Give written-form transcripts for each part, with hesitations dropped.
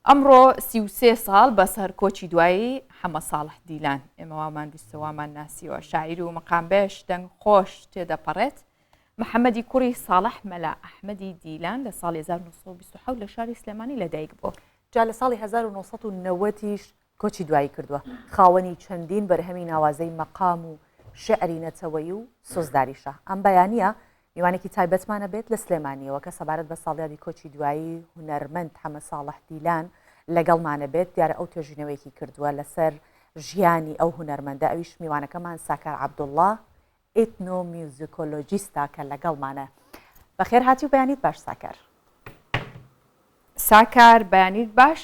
ئەمڕۆ 33 ساڵ بەسەر کۆچی دوایی حەمە ساڵح دیلان ئێمەوامان ویستەوامان ناسیوە شاعیر و مەقامبێش دەنگ خۆش تێدەپەڕێت محەممەدی کوڕی ساڵح مەلا ئەحمەدی دیلان لە ساڵی 1920 لە شاری سلێمانی لەدایک بوو. جا لە ساڵی 1990 کۆچی دوایی کردووە خاوەنی چەندین بەرهەمی ناوازەی مەقام و شعری نەتەوەی و سۆزداریشە ئەم بەیانیە میوانێکی تایبەتمانە بێت لە سلێمانیەوە کە سەبارەت بە ساڵیادی کۆچی دوایی هونەرمەند حەمە ساڵح دیلان لەگەڵمانە بێت دیارە ئەو توێژینەوەیکی کردووە لەسەر ژیانی ئەو هونەرمەندە ئەویش میوانەکەمان ساکار عەبدوڵڵا ئێتنۆمیوزیکۆلۆجیستە کە لەگەڵمانە. بەخێر هاتی و بەیانیت باش ساکار. ساکار بەیانیت باش.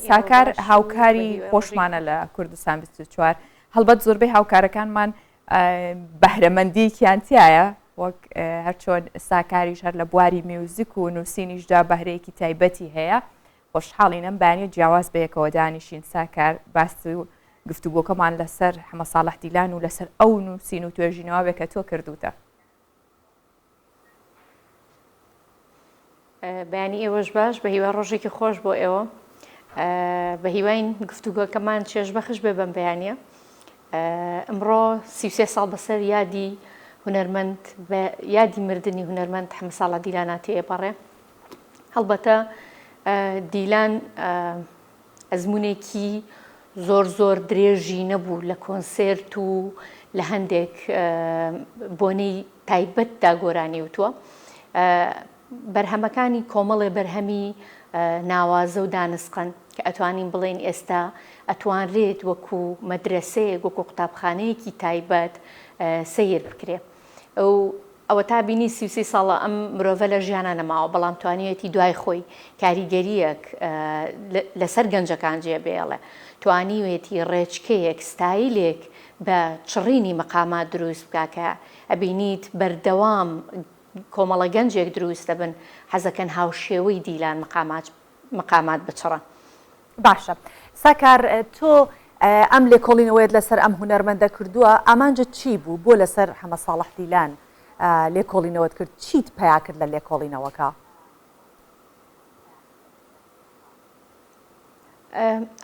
ساکار هاوکاری خۆشمانە لە کوردستان 24 هەڵبەت زۆربەی هاوکارەکانمان بەهرەمەندییان تایە وەک هەرچۆن ساکاریش هەر لە بواری میوزیک و نووسینیشدا بەهرەیەکی تایبەتی هەیە. خۆشحاڵینەم بەیانیت جیاواز بەیەکەوە دانیشین ساکار باسی و گفتوگۆکەمان لەسەر حەمە ساڵح دیلان و لەسەر ئەو نووسین و توێژینەوە بێ کە تۆ کردوتە. بەیانی ئێوەش باش بە هیوا ڕۆژێکی خۆش بۆ ئێوە بە هیواین گفتوگۆکەمان چێژبەخش بێ بەم بەیانیە. ئەمڕۆ 33 ساڵ بەسەر یادی هونەرمەند یادی مردنی هونەرمەند حەمە ساڵح دیلانە تێپەڕێ. هەڵبەتە دیلان ئەزمونێکی زۆر درێژی نەبوو لە کۆنسێرت و لە هەندێک بۆنەی تایبەتدا گۆرانی وتووە. بەرهەمەکانی کۆمەڵێ بەرهەمی ناوازە و دانسقن کە ئەتوانین بڵێن ئێستا ئەتوانرێت وەکو مەدرسەیەک وەکو قوتابخانەیەکی تایبەت سیر بکرێ. ئەوە تا بینی 33 ساڵە ئەم مرۆڤە لە ژیانە نەماوە بەڵام توانیەتی دوای خۆی کاریگەریەک لەسەر گەنجەکان جێ بێڵێ توانیوێتی ڕێچکەیەک ستایلێک بە چڕینی مەقامات دروست بکا کە ئەبینیت بەردەوام کۆمەڵە گەنجێک دروست دەبن حەزەکەن هاوشێوەی دیلان مەقامات بچڕە. باشە ساکار تۆ ئەم لێکۆڵینەوەیت لەسەر ئەم هونەرمەندە کردووە ئامانجە چی بوو بۆ لەسەر حەمە ساڵح دیلان لێکۆڵینەوەت کرد چیت پیا کرد لە لێکۆڵینەوەکە؟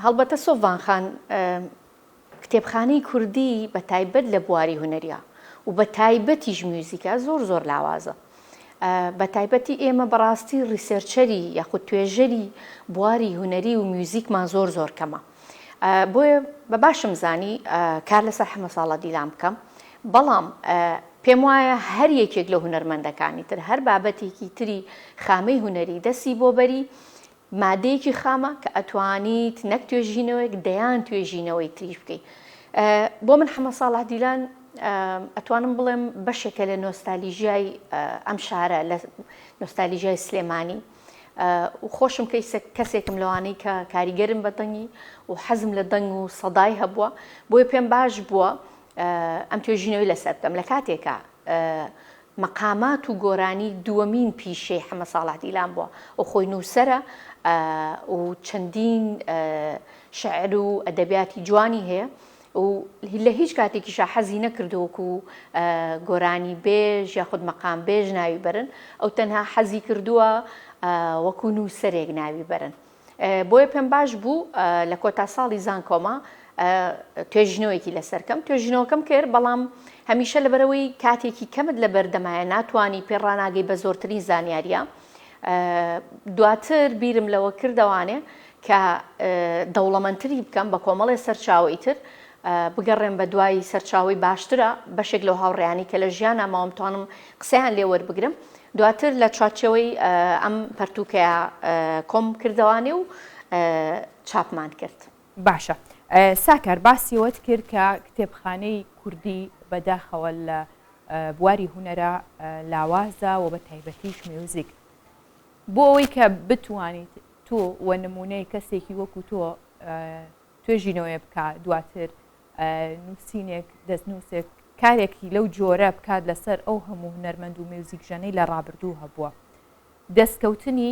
هەڵبەتە سۆڤانخان کتێبخانەی کوردی بە تایبەت لە بواری هونەریە و بە تایبەتیش میوزیکە زۆر لاوازە. بە تایبەتی ئێمە بەڕاستی ڕیسێرچەری یاخود توێژەری بواری هونەری و میوزیکمان زۆر کەمە. بۆیە بە باشم زانی کار لەسەر حەمە ساڵح دیلان بکەم بەڵام پێم وایە هەر یەکێک لە هونەرمەندەکانی تر هەر بابەتێکی تری خامەی هونەری دەستی بۆ بەری مادەیەکی خامە کە ئەتوانیت نەک توێژینەوەیەک دەیان توێژینەوەی تریش بکەیت. بۆ من حەمە ساڵح دیلان ئەتوانم بڵێم بەشێکە لە نۆستالژیای ئەم شارە لە نۆستالژیای سلێمانی و خۆشم کەسێکم لەوانەی کە کاریگەرم بە دەنگی و حەزم لە دەنگ و سەدای هەبووە بۆیە پێم باش بووە ئەم توێژینەوەی لەسەر بکەم لە کاتێکە مەقامات و گۆرانی دووەمین پیشەی حەمە ساڵح دیلان بووە و خۆی نووسەرە و چەندین شعر و ئەدەبیاتی جوانی هەیە و لە هیچ کاتێکیشە حەزی نەکردووەکو گۆرانی بێژ یاخود مەقام بێژ ناوی برن ئەو تەنها حەزی کردووە وەکو نووسەرێک ناوی برن. بۆیە پێم باش بوو لە کۆتا ساڵی زانکۆما توێژینەوەیکی لەسەرکەم توێژینەوەکەم کرد بەڵام هەمیشە لەبەرەوەی کاتێکی کەمت لە بەردەمایە ناتوانی پێڕاناگەی بە زۆرترین زانیاریە. دواتر بیرم لەوە کردەوانێ کە دەوڵەمەندتری بکەم بە کۆمەڵێ سەرچاوەی تر بگەڕێم بە دوای سەرچاوی باشترە بەشێک لەو هاوڕێیانی کە لە ژیانە ماوەم توانم قسەیان لێ وەربگرم دواتر لە چوارچەوەی ئەم پەرتووکەیە کۆم کردەوانێ و چاپمان کرد. باشە ساکار باسیەوەت کرد کە کتێبخانەی کوردی بەداخەوە لە بواری هونەرە لاوازە و بە تایبەتیش میوزیک بۆ ئەوەی کە بتوانیت تۆ وە نمونەی کەسێکی وەکو تۆ توێژینەوەی بکە دواتر نووسینێک دەستنووسێک کارێکی لەو جۆرە بکات لەسەر ئەو هەموو هونەرمەند و میوزیک ژەنەی لە ڕابردوو هەبووە. دەستکەوتنی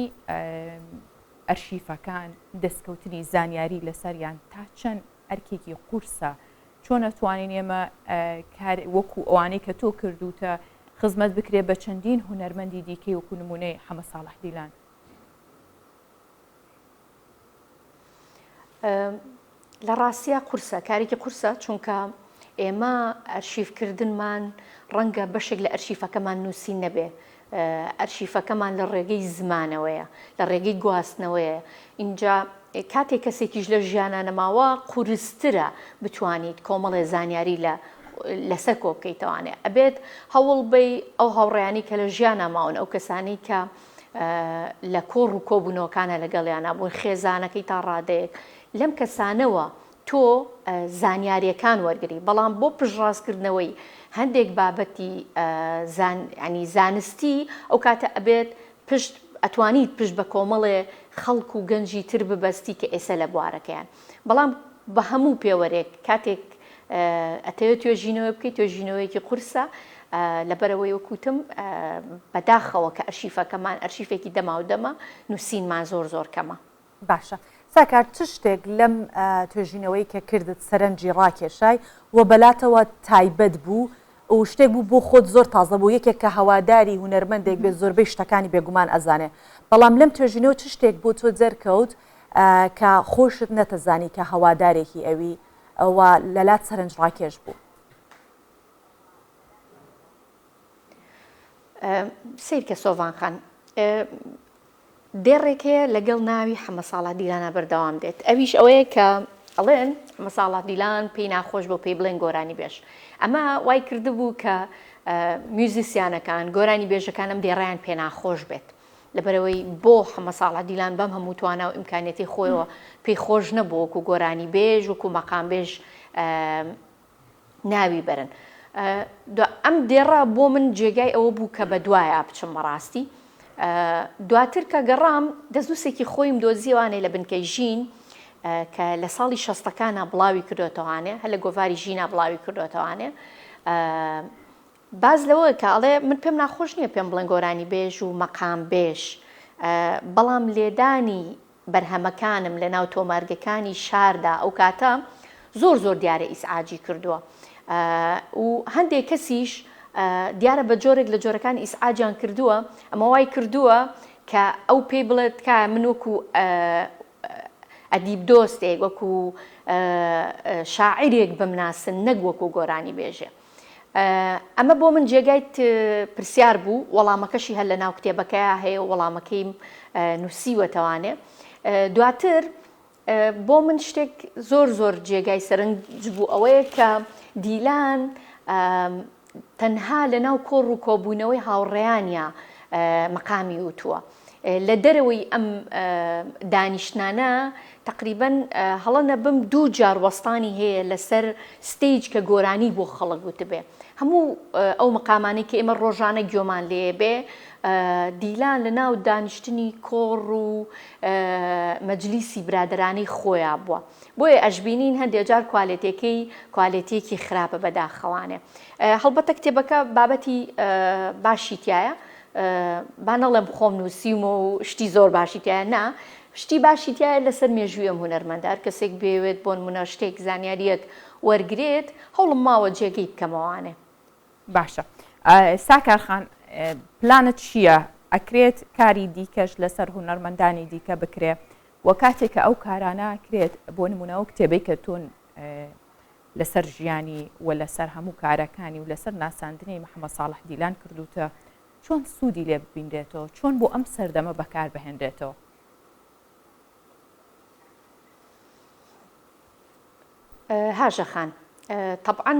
ئەرشیفەکان دەستکەوتنی زانیاری لەسەریان تا چەند ئەرکێکی قورسە چۆن ئەتوانین ئێمە وەکو ئەوانەی کە تۆ کردوتە خزمەت بکرێ بە چەندین هونەرمەندی دیکەی وەکو نمونەی حەمە ساڵح دیلان. لە ڕاستیە قورسە کارێکی قورسە چونکە ئێمە ئەرشیفکردنمان ڕەنگە بەشێک لە ئەرشیفەکەمان نووسین نەبێ ئەرشیفەکەمان لە ڕێگەی زمانەوەیە لە ڕێگەی گواستنەوەیە اینجا کاتێک کەسێکیش لە ژیانە نەماوە قورسترە بتوانیت کۆمەڵێ زانیاری لەسەر کۆ بکەیتەوانێ ئەبێت هەوڵ بی ئەو هاوڕێیانی کە لە ژیانە ماون ئەو کەسانی کە لە کۆڕ و کۆبوونەوەکانە لەگەڵیانە بوون خێزانەکەی تا ڕادەیەک لەم کەسانەوە تۆ زانیاریەکان وەرگری بەڵام بۆ پژڕاستکردنەوەی هەندێک بابەتی زانستی ئەو کاتە ئەبێت پشت ئەتوانیت پشت بە کۆمەڵێ خەڵک و گەنجی تر ببەستی کە ئێستا لە بوارەکەیان بەڵام بە هەموو پێوەرێک کاتێک ئەتەوێت توێژینەوە بکەیت توێژینەوەیەکی قورسە لەبەرەوەی وەکوتم بەداخەوە کە ئەرشیفەکەمان ئەرشیفێکی دەما و دەمە نووسینمان زۆر کەمە. باشە ساکار چ شتێک لەم توێژینەوەی کە کردت سەرنجی ڕاکێشای و بەلاتەوە تایبەت بوو و شتێک بوو بۆ خۆت زۆر تازە بوو یەکێک کە هەواداری هونەرمەندێک بێت زۆربەی شتەکانی بێگومان ئەزانێ بەڵام لەم توێژینەوە چ شتێک بۆ تۆ جەرکەوت کە خۆشت نەتەزانی کە هەوادارێکی ئەوی ئەوە لەلات سەرنج ڕاکێش بوو. سیر کە سۆڤانخان دێڕێک هەیە لەگەڵ ناوی حەمە ساڵح دیلانە بەردەوام دێت ئەویش ئەوەیە کە ئەڵێن حەمە ساڵح دیلان پێی ناخۆش بۆ پێی بڵێن گۆرانی بێژ ئەمە وای کردبوو کە میوزیسیانەکان گۆرانی بێژەکانم دێڕیان پێ ناخۆش بێت لەبەرەوەی بۆ حەمە ساڵح دیلان بەم هەموو توانە و ئیمکانێتی خۆیەوە پێی خۆش نەبوو وەکو گۆرانی بێژ وەکو مەقام بێژ ناوی بەرن ئەم دێڕە بۆ من جێگای ئەوە بوو کە بە دوایە بچم بەڕاستی دواتر کە گەڕام دەستنووسێکی خۆیم دۆزیوانێ لە بنکەی ژین کە لە ساڵی شەستەکانە بڵاوی کردوێتەوانێ هە لە گۆڤاری ژینە بڵاوی کردوێتەوانێ باز لەوە کە ئەڵێ من پێم ناخۆش نییە پێم بڵێن گۆرانی بێژ و مەقام بێژ بەڵام لێدانی بەرهەمەکانم لە ناو تۆمارگەکانی شاردا ئەو کاتە زۆر دیارە ئیسعاجی کردووە و هەندێک کەسیش دیارە بە جۆرێک لە جۆرەکان ئیسعاجیان کردووە ئەمە وای کردووە کە ئەو پێی بڵێت کە من وەکو ئەدیب دۆستێک وەکو شاعیرێک بمناسن نەک وەکو گۆرانی بێژێ ئەمە بۆ من جێگایت پرسیار بوو وەڵامەکەشی هەر لە ناو کتێبەکەیە هەیە وەڵامەکەیم نووسیوەتەوانێ دواتر بۆ من شتێک زۆر جێگای سەرنج بوو ئەوەیە کە دیلان تەنها لە ناو کۆڕ و کۆبوونەوەی هاوڕێیانە مەقامی وتووە لە دەرەوەی ئەم دانیشتانە تقریباً هەڵەنە بم 2 جار وەستانی هەیە لەسەر ستیج کە گۆرانی بۆ خەڵک وتبێ هەموو ئەو مەقامانی کە ئێمە ڕۆژانە گوێمان لێ بێ دیلان لە ناو دانیشتنی کۆڕ و مەجلیسی برادرانەی خۆیان بووە بۆیە ئەشبینین هەندێک جار کوالێتیەکی خراپە بەداخەوانێ هەڵبەتە کتێبەکە بابەتی باشی تایە بانەڵێم خۆم نووسیمە و شتی زۆر باشی تایە نا شتی باشی تایە لەسەر مێژوویەم هونەرمەندار کەسێک بێوێت بۆ نمونە شتێک زانیاریەک وەرگێت هەوڵم ماوە جێگەی بکەمەوانێ. باشە ساکارخان پلانت چییە؟ ئەکرێت کاری دیکەش لەسەر هونەرمەندانی دیکە بکرێ و کاتێک کە ئەو کارانە کرێت بۆ نمونەوە کتێبەی کە تۆن لەسەر ژیانی و لەسەر هەموو کارەکانی و لەسەر ناساندنی محەممەد ساڵح دیلان کردوتە چۆن سوودی لێ ببیندێتەوە چۆن بۆ ئەم سەردەمە بەکار بهێنرێتەوە؟ هاژەخان طبعاً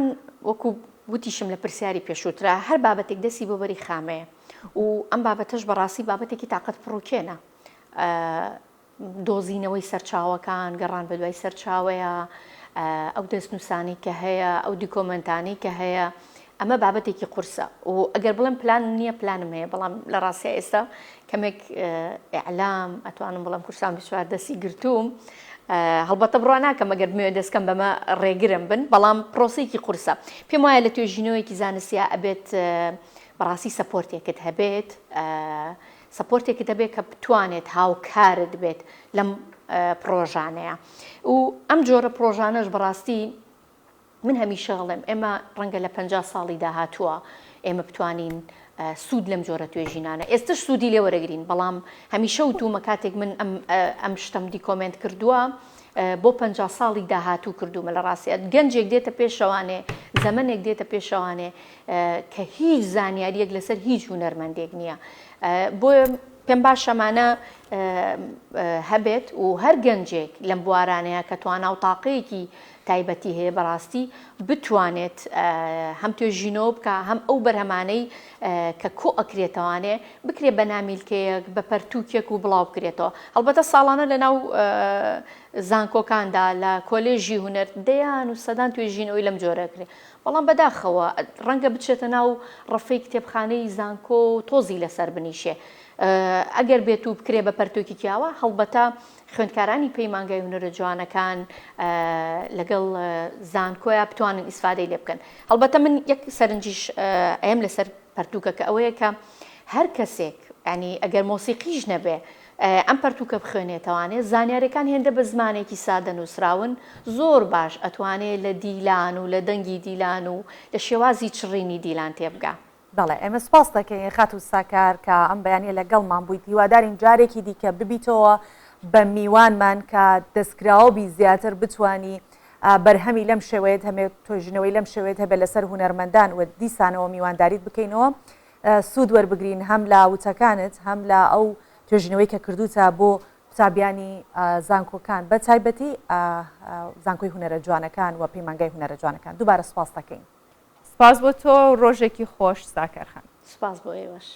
وەکو وتیشم لە پرسیاری پێشووترا هەر بابەتێک دەستی بۆ بەری خامەیە و ئەم بابەتەش بەڕاستی بابەتێکی تااقەت پڕوکێنە دۆزینەوەی سەرچاوەکان گەڕان بە دوای سەرچاوەیە ئەو دەستنووسانی کە هەیە ئەو دیکۆمنتانی کە هەیە ئەمە بابەتێکی قورسە و ئەگەر بڵێم پلان نییە پلانم هەیە بەڵام لە ڕاستیە ئێستا کەمێک ئیعلام ئەتوانم بڵام کورسان 24 دەستی گرتووم هەڵبەتە بڕوا ناکەم ئەگەر بمێ دەستکەم بەمە ڕێگرم بن بەڵام پرۆسەیەکی قورسە پێم وایە لە توێژینەوەیەکی زانستیە ئەبێت بەڕاستی سەپۆرتێکت هەبێت سەپۆرتێکت هەبێت کە بتوانێت هاوکارت بێت لەم پرۆژانەیە و ئەم جۆرە پرۆژانەش بەڕاستی من هەمیشە هەڵێم ئێمە ڕەنگە لە 50 ساڵی داهاتووە ئێمە بتوانین سوود لەم جۆرە توێژینانە ئێستش سوودی لێ وەرەگرین بەڵام هەمیشە وتومە کاتێک من ئەم شتم دیکۆمنت کردووە بۆ 50 ساڵی داهاتوو کردومە لە ڕاستیات گەنجێک دێتە پێشەوانێ زەمنێک دێتە پێشەوانێ کە هیچ زانیاریەک لەسەر هیچ هونەرمەندێک نییە بۆ پێم باش شەمانە هەبێت و هەر گەنجێک لەم بوارانەیە کە توانە و تاقەیەکی تایبەتی هەیە بەڕاستی بتوانێت هەم توێژینەوە بکە هەم ئەو بەرهەمانەی کە کۆ ئەکرێتەوانێ بکرێت بە نامیلکەیەک بە پەرتووکێک و بڵاو بکرێتەوە هەڵبەتە ساڵانە لە ناو زانکۆکاندا لە کۆلێژی هونەر دەیان و سەدان توێژینەوەی لەم جۆرەکرێت بەڵام بەداخەوە ڕەنگە بچێتە ناو ڕفەی کتێبخانەی زانکۆ و تۆزی لەسەر بنیشێ ئەگەر بێت و بکرێ بە پەرتۆکی کیاوە هەڵبەتە خوێندکارانی پەیمانگای هونەرە جوانەکان لەگەڵ زانکۆیە بتوانن ئیسفادەی لێ بکەن هەڵبەتە من یەک سەرنجیش ئەم لەسەر پەرتوکە کە ئەوەیە کە هەر کەسێک ینی ئەگەر مۆسیقیش نەبێ ئەم پەرتوکە بخوێنێتەوانێت زانیارەکان هێندە بە زمانێکی سادە نووسراون زۆر باش ئەتوانێت لە دیلان و لە دەنگی دیلان و لە شێوازی چڕینی دیلان تێبگا بەڵێ ئێمە سپاس دەکەین خات و ساکار کە ئەم بەیانە لەگەڵمان بوویت هیوادارین جارێکی دیکە ببیتەوە بە میوانمان کە دەستکراوەبی زیاتر بتوانی بەرهەمی لەم شێوەیەت هەمێ تۆژنەوەی لەم شێوێت هەبێت لەسەر هونەرمەندان و دیسانەوە میوانداریت بکەینەوە سوود وەربگرین هەم لە وتەکانت هەم لە ئەو توێژنەوەی کە کردوتە بۆ قوتابیانی زانکۆکان بە تایبەتی زانکۆی هونەرە جوانەکان و پەیمانگای هونەرە جوانەکان دووبارە سپاس دەکەین سپاس بۆ تۆ ڕۆژێکی خۆش ساکەرخان سپاس بۆ ئێوەش